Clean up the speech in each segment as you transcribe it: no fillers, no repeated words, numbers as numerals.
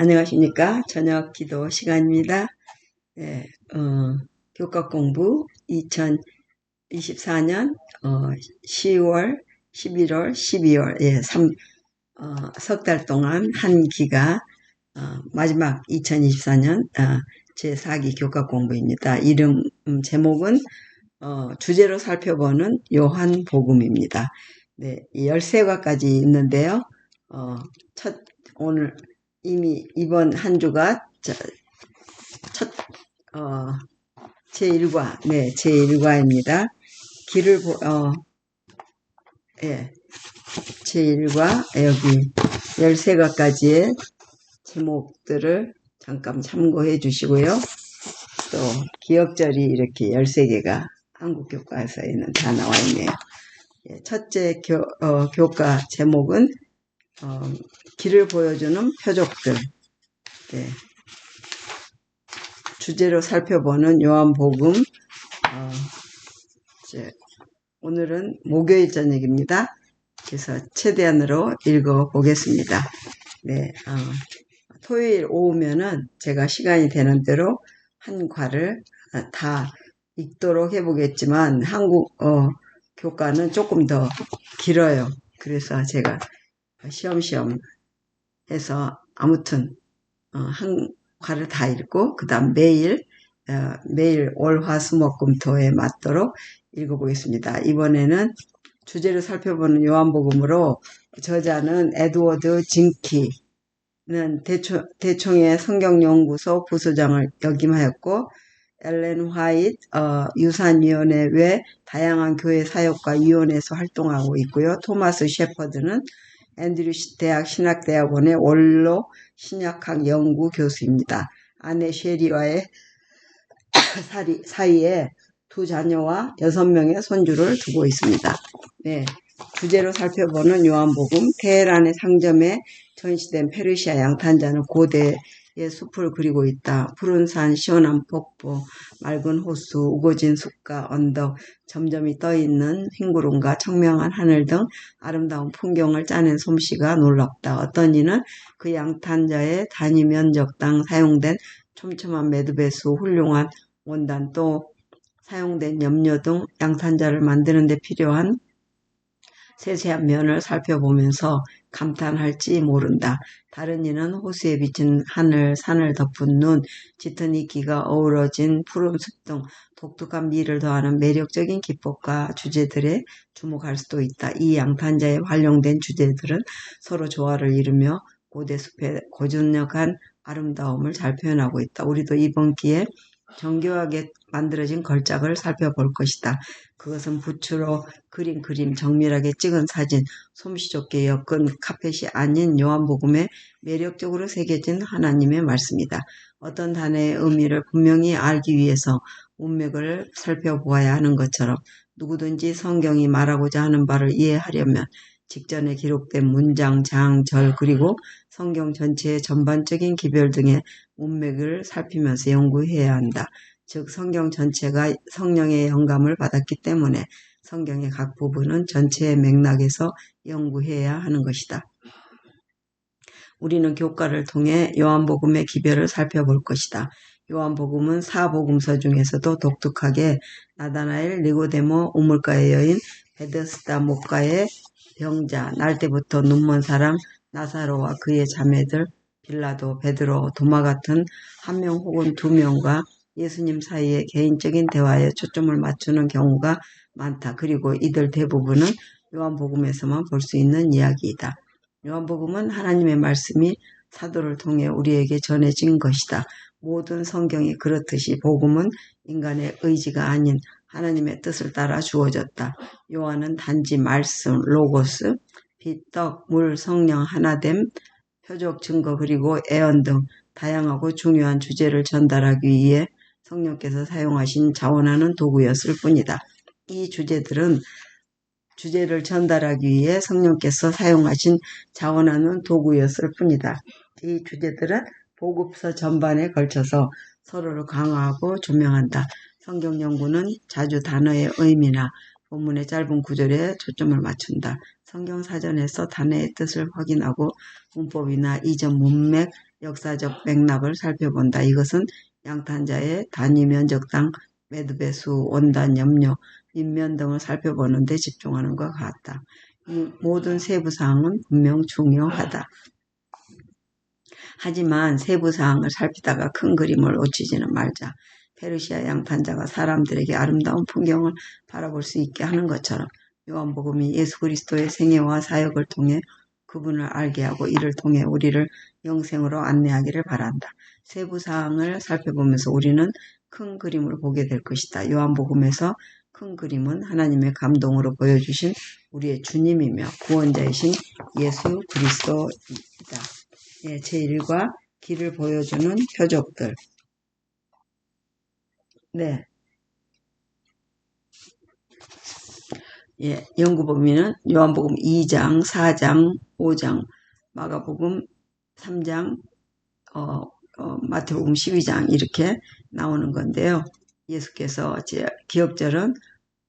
안녕하십니까. 저녁 기도 시간입니다. 네, 교과 공부 2024년 10월, 11월, 12월 석 달 동안 한 기가 마지막 2024년 제4기 교과 공부입니다. 제목은 주제로 살펴보는 요한복음입니다. 네, 13과까지 있는데요. 오늘 이미 이번 한 주가 제1과, 네, 제1과입니다. 제1과, 여기 13과까지의 제목들을 잠깐 참고해 주시고요. 또, 기억절이 이렇게 13개가 한국교과서에는 다 나와 있네요. 첫째 교과 제목은 길을 보여주는 표적들. 네. 주제로 살펴보는 요한복음. 오늘은 목요일 저녁입니다. 그래서 최대한으로 읽어보겠습니다. 네, 토요일 오후면은 제가 시간이 되는 대로 한 과를 다 읽도록 해보겠지만 한국 교과는 조금 더 길어요. 그래서 제가 시험시험 해서 아무튼 한 과를 다 읽고 그 다음 매일 월, 화, 수, 목, 금, 토에 맞도록 읽어보겠습니다. 이번에는 주제를 살펴보는 요한복음으로 저자는 에드워드 징키는 대총의 성경연구소 부소장을 역임하였고 엘렌 화이트 유산위원회 외 다양한 교회 사역과 위원회에서 활동하고 있고요. 토마스 셰퍼드는 앤드류 대학 신학대학원의 원로 신약학 연구 교수입니다. 아내 쉐리와의 사이에 두 자녀와 6명의 손주를 두고 있습니다. 네, 주제로 살펴보는 요한복음. 테헤란의 상점에 전시된 페르시아 양탄자는 고대의 숲을 그리고 있다. 푸른 산, 시원한 폭포, 맑은 호수, 우거진 숲과 언덕, 점점이 떠있는 흰구름과 청명한 하늘 등 아름다운 풍경을 짜낸 솜씨가 놀랍다. 어떤 이는 그 양탄자의 단위 면적당 사용된 촘촘한 매듭배수, 훌륭한 원단, 또 사용된 염료 등 양탄자를 만드는 데 필요한 세세한 면을 살펴보면서 감탄할지 모른다. 다른 이는 호수에 비친 하늘, 산을 덮은 눈, 짙은 이끼가 어우러진 푸른 숲 등 독특한 미를 더하는 매력적인 기법과 주제들에 주목할 수도 있다. 이 양탄자에 활용된 주제들은 서로 조화를 이루며 고대 숲의 고즈넉한 아름다움을 잘 표현하고 있다. 우리도 이번 기회에 정교하게 만들어진 걸작을 살펴볼 것이다. 그것은 붓으로 그린 그림, 정밀하게 찍은 사진, 솜씨 좋게 엮은 카펫이 아닌 요한복음에 매력적으로 새겨진 하나님의 말씀이다. 어떤 단어의 의미를 분명히 알기 위해서 문맥을 살펴보아야 하는 것처럼 누구든지 성경이 말하고자 하는 바를 이해하려면 직전에 기록된 문장, 장, 절 그리고 성경 전체의 전반적인 기별 등의 문맥을 살피면서 연구해야 한다. 즉 성경 전체가 성령의 영감을 받았기 때문에 성경의 각 부분은 전체의 맥락에서 연구해야 하는 것이다. 우리는 교과를 통해 요한복음의 기별을 살펴볼 것이다. 요한복음은 사복음서 중에서도 독특하게 나다나엘, 니고데모, 우물가의 여인, 베데스다 목가의 병자, 날 때부터 눈먼 사람, 나사로와 그의 자매들, 빌라도, 베드로, 도마 같은 한 명 혹은 두 명과 예수님 사이의 개인적인 대화에 초점을 맞추는 경우가 많다. 그리고 이들 대부분은 요한복음에서만 볼 수 있는 이야기이다. 요한복음은 하나님의 말씀이 사도를 통해 우리에게 전해진 것이다. 모든 성경이 그렇듯이 복음은 인간의 의지가 아닌 하나님의 뜻을 따라 주어졌다. 요한은 단지 말씀, 로고스, 빛, 떡, 물, 성령, 하나됨, 표적, 증거 그리고 애언 등 다양하고 중요한 주제를 전달하기 위해 성령께서 사용하신 자원하는 도구였을 뿐이다. 이 주제를 전달하기 위해 성령께서 사용하신 자원하는 도구였을 뿐이다. 이 주제들은 복음서 전반에 걸쳐서 서로를 강화하고 조명한다. 성경 연구는 자주 단어의 의미나 본문의 짧은 구절에 초점을 맞춘다. 성경 사전에서 단어의 뜻을 확인하고 문법이나 이전 문맥, 역사적 맥락을 살펴본다. 이것은 양탄자의 단위 면적당, 매듭의 수, 원단, 염료, 밑면 등을 살펴보는 데 집중하는 것 같다. 이 모든 세부사항은 분명 중요하다. 하지만 세부사항을 살피다가 큰 그림을 놓치지는 말자. 페르시아 양탄자가 사람들에게 아름다운 풍경을 바라볼 수 있게 하는 것처럼 요한복음이 예수 그리스도의 생애와 사역을 통해 그분을 알게 하고 이를 통해 우리를 영생으로 안내하기를 바란다. 세부사항을 살펴보면서 우리는 큰 그림을 보게 될 것이다. 요한복음에서 큰 그림은 하나님의 감동으로 보여주신 우리의 주님이며 구원자이신 예수 그리스도이다. 예, 제1과 길을 보여주는 표적들. 네. 예, 연구범위는 요한복음 2장, 4장, 5장, 마가복음 3장, 마태복음 12장 이렇게 나오는 건데요. 예수께서 기억절은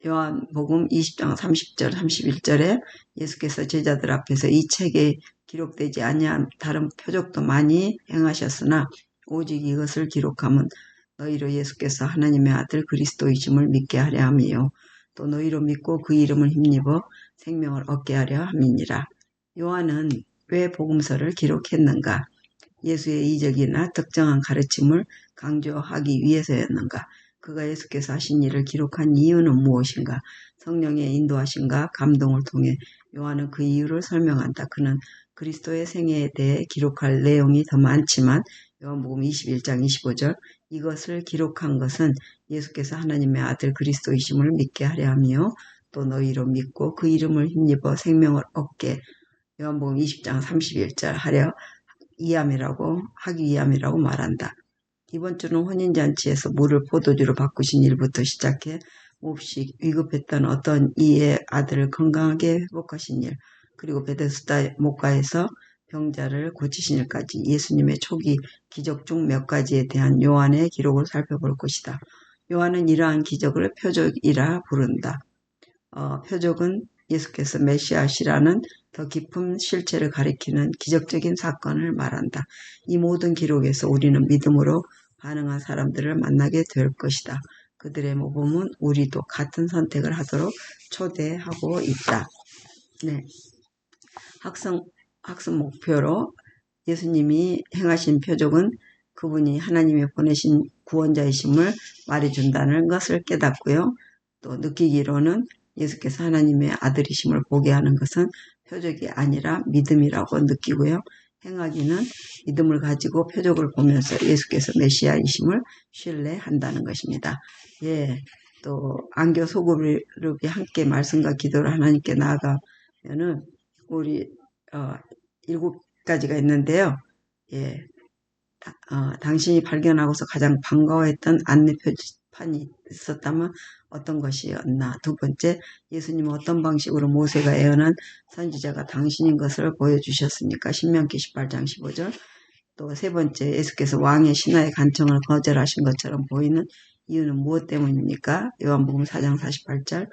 요한복음 20장 30절, 31절에 예수께서 제자들 앞에서 이 책에 기록되지 아니한 다른 표적도 많이 행하셨으나 오직 이것을 기록함은 너희로 예수께서 하나님의 아들 그리스도이심을 믿게 하려 함이요 또 너희로 믿고 그 이름을 힘입어 생명을 얻게 하려 함이니라. 요한은 왜 복음서를 기록했는가? 예수의 이적이나 특정한 가르침을 강조하기 위해서였는가? 그가 예수께서 하신 일을 기록한 이유는 무엇인가? 성령의 인도하심과 감동을 통해 요한은 그 이유를 설명한다. 그는 그리스도의 생애에 대해 기록할 내용이 더 많지만 요한복음 21장 25절 이것을 기록한 것은 예수께서 하나님의 아들 그리스도이심을 믿게 하려 하며 또 너희로 믿고 그 이름을 힘입어 생명을 얻게 요한복음 20장 31절 하려 하기 위함이라고 말한다. 이번 주는 혼인잔치에서 물을 포도주로 바꾸신 일부터 시작해 몹시 위급했던 어떤 이의 아들을 건강하게 회복하신 일, 그리고 베데스다 목가에서 병자를 고치신 일까지 예수님의 초기 기적 중 몇 가지에 대한 요한의 기록을 살펴볼 것이다. 요한은 이러한 기적을 표적이라 부른다. 표적은 예수께서 메시아시라는 더 깊은 실체를 가리키는 기적적인 사건을 말한다. 이 모든 기록에서 우리는 믿음으로 반응한 사람들을 만나게 될 것이다. 그들의 모범은 우리도 같은 선택을 하도록 초대하고 있다. 네. 학습 목표로 예수님이 행하신 표적은 그분이 하나님이 보내신 구원자이심을 말해준다는 것을 깨닫고요. 또 느끼기로는 예수께서 하나님의 아들이심을 보게 하는 것은 표적이 아니라 믿음이라고 느끼고요. 행하기는 믿음을 가지고 표적을 보면서 예수께서 메시아이심을 신뢰한다는 것입니다. 예, 또 안교 소그룹이 함께 말씀과 기도를 하나님께 나아가면은 우리 7가지가 있는데요. 예, 당신이 발견하고서 가장 반가워했던 안내표지판이 있었다면 어떤 것이었나? 두 번째, 예수님은 어떤 방식으로 모세가 예언한 선지자가 당신인 것을 보여주셨습니까? 신명기 18장 15절. 또 세 번째, 예수께서 왕의 신하의 간청을 거절하신 것처럼 보이는 이유는 무엇 때문입니까? 요한복음 4장 48절.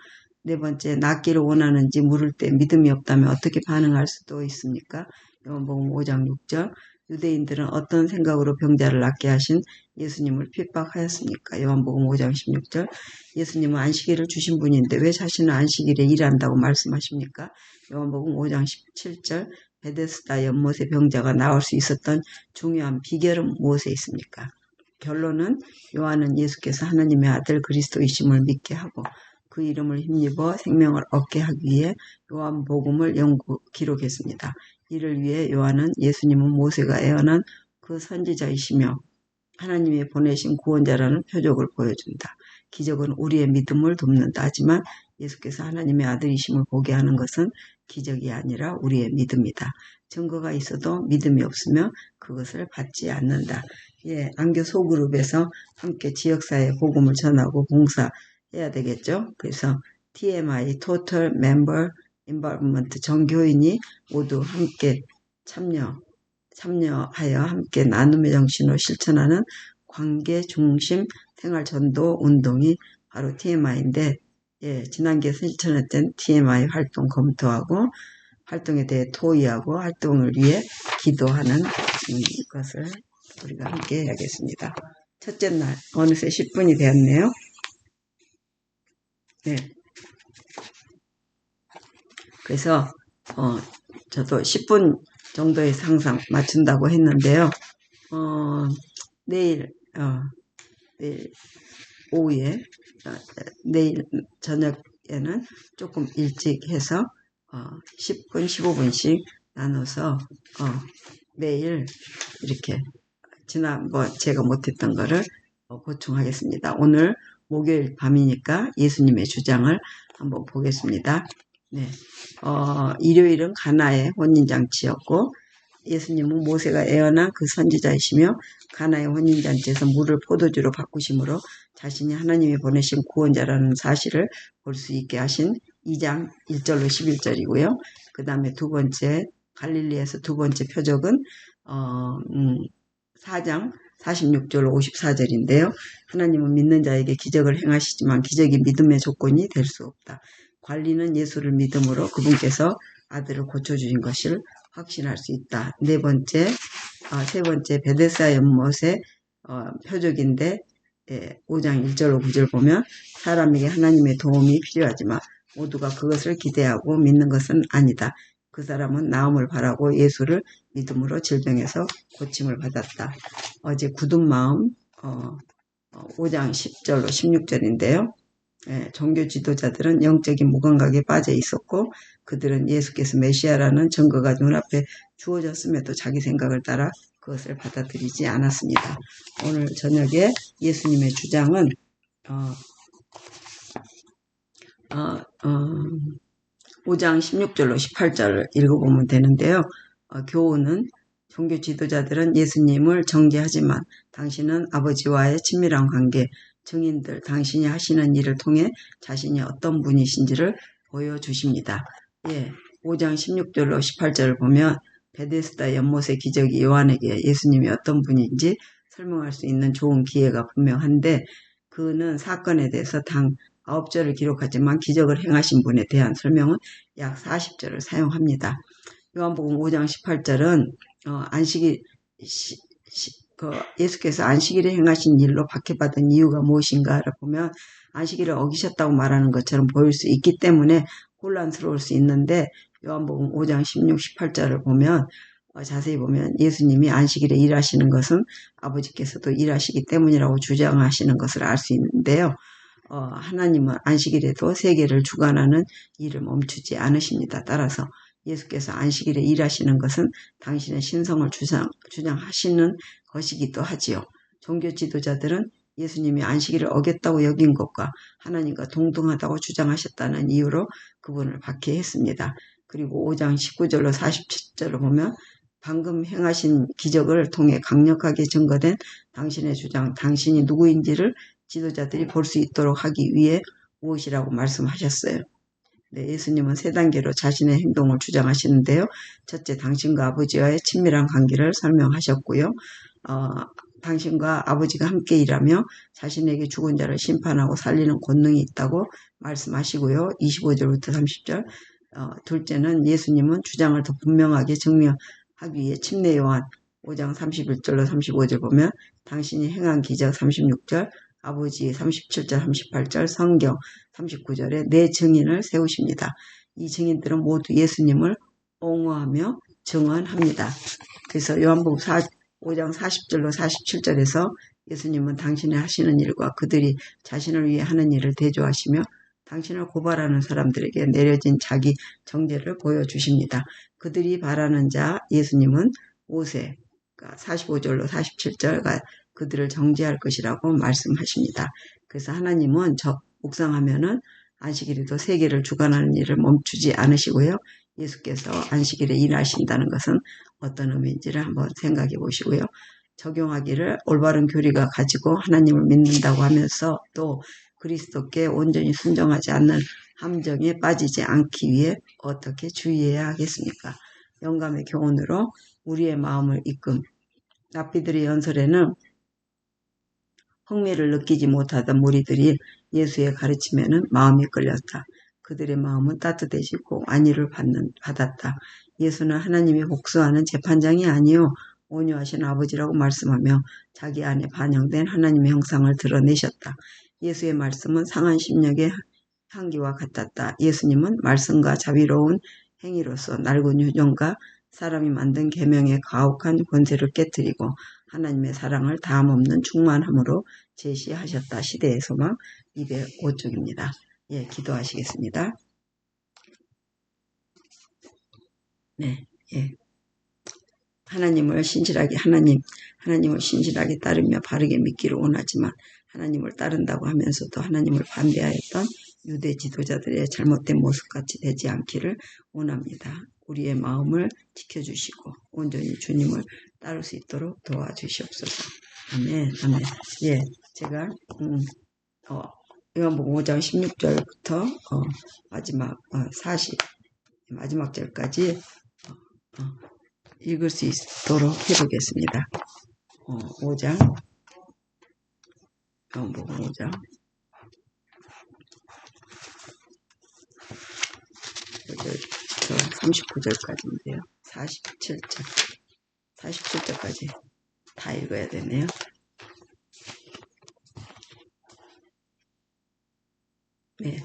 네 번째, 낫기를 원하는지 물을 때 믿음이 없다면 어떻게 반응할 수도 있습니까? 요한복음 5장 6절. 유대인들은 어떤 생각으로 병자를 낫게 하신 예수님을 핍박하였습니까? 요한복음 5장 16절. 예수님은 안식일을 주신 분인데 왜 자신은 안식일에 일한다고 말씀하십니까? 요한복음 5장 17절. 베데스다 연못의 병자가 나올 수 있었던 중요한 비결은 무엇에 있습니까? 결론은 요한은 예수께서 하나님의 아들 그리스도이심을 믿게 하고 그 이름을 힘입어 생명을 얻게 하기 위해 요한복음을 기록했습니다. 이를 위해 요한은 예수님은 모세가 예언한 그 선지자이시며 하나님이 보내신 구원자라는 표적을 보여준다. 기적은 우리의 믿음을 돕는다. 하지만 예수께서 하나님의 아들이심을 보게 하는 것은 기적이 아니라 우리의 믿음이다. 증거가 있어도 믿음이 없으면 그것을 받지 않는다. 예, 안교 소그룹에서 함께 지역사회에 복음을 전하고 봉사해야 되겠죠. 그래서 TMI, Total Member Involvement, 전 교인이 모두 함께 참여하여 함께 나눔의 정신으로 실천하는 관계 중심 생활 전도 운동이 바로 TMI인데, 예, 지난기에 실천했던 TMI 활동 검토하고 활동에 대해 토의하고 활동을 위해 기도하는 것을 우리가 함께 해야겠습니다. 첫째 날, 어느새 10분이 되었네요. 네. 그래서 저도 10분 정도에서 항상 맞춘다고 했는데요. 내일 오후에 내일 저녁에는 조금 일찍 해서 10분 15분씩 나눠서 매일 이렇게 지난번 제가 못했던 거를 보충하겠습니다. 오늘 목요일 밤이니까 예수님의 주장을 한번 보겠습니다. 네, 일요일은 가나의 혼인잔치였고 예수님은 모세가 애어난 그 선지자이시며 가나의 혼인잔치에서 물을 포도주로 바꾸심으로 자신이 하나님이 보내신 구원자라는 사실을 볼 수 있게 하신 2장 1절로 11절이고요. 그 다음에 두 번째 갈릴리에서 두 번째 표적은 4장 46절로 54절인데요. 하나님은 믿는 자에게 기적을 행하시지만 기적이 믿음의 조건이 될 수 없다. 관리는 예수를 믿음으로 그분께서 아들을 고쳐주신 것을 확신할 수 있다. 세 번째 베데스다 연못의 표적인데 5장 1절로 9절 보면 사람에게 하나님의 도움이 필요하지만 모두가 그것을 기대하고 믿는 것은 아니다. 그 사람은 나음을 바라고 예수를 믿음으로 질병에서 고침을 받았다. 어제 굳은 마음 5장 10절로 16절인데요. 종교 지도자들은 영적인 무감각에 빠져 있었고 그들은 예수께서 메시아라는 증거가 눈앞에 주어졌음에도 자기 생각을 따라 그것을 받아들이지 않았습니다. 오늘 저녁에 예수님의 주장은 5장 16절로 18절을 읽어보면 되는데요. 교훈은 종교 지도자들은 예수님을 정죄하지만 당신은 아버지와의 친밀한 관계, 증인들, 당신이 하시는 일을 통해 자신이 어떤 분이신지를 보여주십니다. 5장 16절로 18절을 보면 베데스다 연못의 기적이 요한에게 예수님이 어떤 분인지 설명할 수 있는 좋은 기회가 분명한데 그는 사건에 대해서 당 9절을 기록하지만 기적을 행하신 분에 대한 설명은 약 40절을 사용합니다. 요한복음 5장 18절은 예수께서 안식일에 행하신 일로 박해받은 이유가 무엇인가를 보면 안식일을 어기셨다고 말하는 것처럼 보일 수 있기 때문에 혼란스러울 수 있는데 요한복음 5장 16, 18절을 보면 자세히 보면 예수님이 안식일에 일하시는 것은 아버지께서도 일하시기 때문이라고 주장하시는 것을 알 수 있는데요. 하나님은 안식일에도 세계를 주관하는 일을 멈추지 않으십니다. 따라서 예수께서 안식일에 일하시는 것은 당신의 신성을 주장하시는 것이기도 하지요. 종교 지도자들은 예수님이 안식일을 어겼다고 여긴 것과 하나님과 동등하다고 주장하셨다는 이유로 그분을 박해했습니다. 그리고 5장 19절로 47절을 보면 방금 행하신 기적을 통해 강력하게 증거된 당신의 주장, 당신이 누구인지를 지도자들이 볼 수 있도록 하기 위해 무엇이라고 말씀하셨어요. 네, 예수님은 세 단계로 자신의 행동을 주장하시는데요. 첫째, 당신과 아버지와의 친밀한 관계를 설명하셨고요. 당신과 아버지가 함께 일하며 자신에게 죽은 자를 심판하고 살리는 권능이 있다고 말씀하시고요. 25절부터 30절. 둘째는 예수님은 주장을 더 분명하게 증명하기 위해 침례 요한 5장 31절로 35절 보면 당신이 행한 기적 36절, 아버지 37절, 38절, 성경 39절에 네 증인을 세우십니다. 이 증인들은 모두 예수님을 옹호하며 증언합니다. 그래서 요한복음 5장 40절로 47절에서 예수님은 당신이 하시는 일과 그들이 자신을 위해 하는 일을 대조하시며 당신을 고발하는 사람들에게 내려진 자기 정죄를 보여주십니다. 그들이 바라는 자 예수님은 모세 45절로 47절가 그들을 정죄할 것이라고 말씀하십니다. 그래서 하나님은 묵상하면은 안식일에도 세계를 주관하는 일을 멈추지 않으시고요. 예수께서 안식일에 일하신다는 것은 어떤 의미인지를 한번 생각해 보시고요. 적용하기를 올바른 교리가 가지고 하나님을 믿는다고 하면서 또 그리스도께 온전히 순종하지 않는 함정에 빠지지 않기 위해 어떻게 주의해야 하겠습니까? 영감의 교훈으로 우리의 마음을 이끈 랍비들의 연설에는 흥미를 느끼지 못하던 무리들이 예수의 가르침에는 마음이 끌렸다. 그들의 마음은 따뜻해지고 안위를 받았다. 예수는 하나님이 복수하는 재판장이 아니요 온유하신 아버지라고 말씀하며 자기 안에 반영된 하나님의 형상을 드러내셨다. 예수의 말씀은 상한 심령의 향기와 같았다. 예수님은 말씀과 자비로운 행위로서 낡은 유전과 사람이 만든 계명의 가혹한 권세를 깨뜨리고 하나님의 사랑을 다함없는 충만함으로 제시하셨다. 시대의 소망 205쪽입니다. 예, 기도하시겠습니다. 네, 예. 하나님을 신실하게 따르며 바르게 믿기를 원하지만 하나님을 따른다고 하면서도 하나님을 반대하였던 유대 지도자들의 잘못된 모습같이 되지 않기를 원합니다. 우리의 마음을 지켜주시고 온전히 주님을 따를 수 있도록 도와주시옵소서. 아멘, 아멘. 예, 제가 요한복음 5장 16절부터 마지막 절까지 읽을 수 있도록 해보겠습니다. 5장, 요한복음 5장 39절까지인데요. 47절까지 다 읽어야 되네요. 네,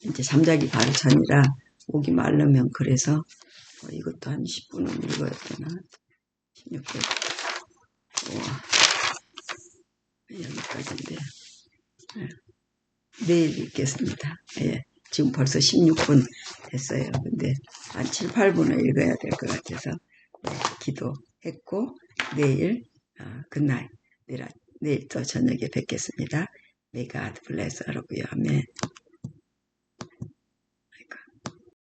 이제 잠자기 바로 전이라 목이 마르면 그래서 이것도 한 10분은 읽어야 되나? 16절. 여기까지인데. 내일 읽겠습니다. 예, 지금 벌써 16분 됐어요. 근데 한 7, 8분을 읽어야 될 것 같아서 기도했고 내일 굿나잇 내일 또 저녁에 뵙겠습니다. May God bless all of you. 아멘.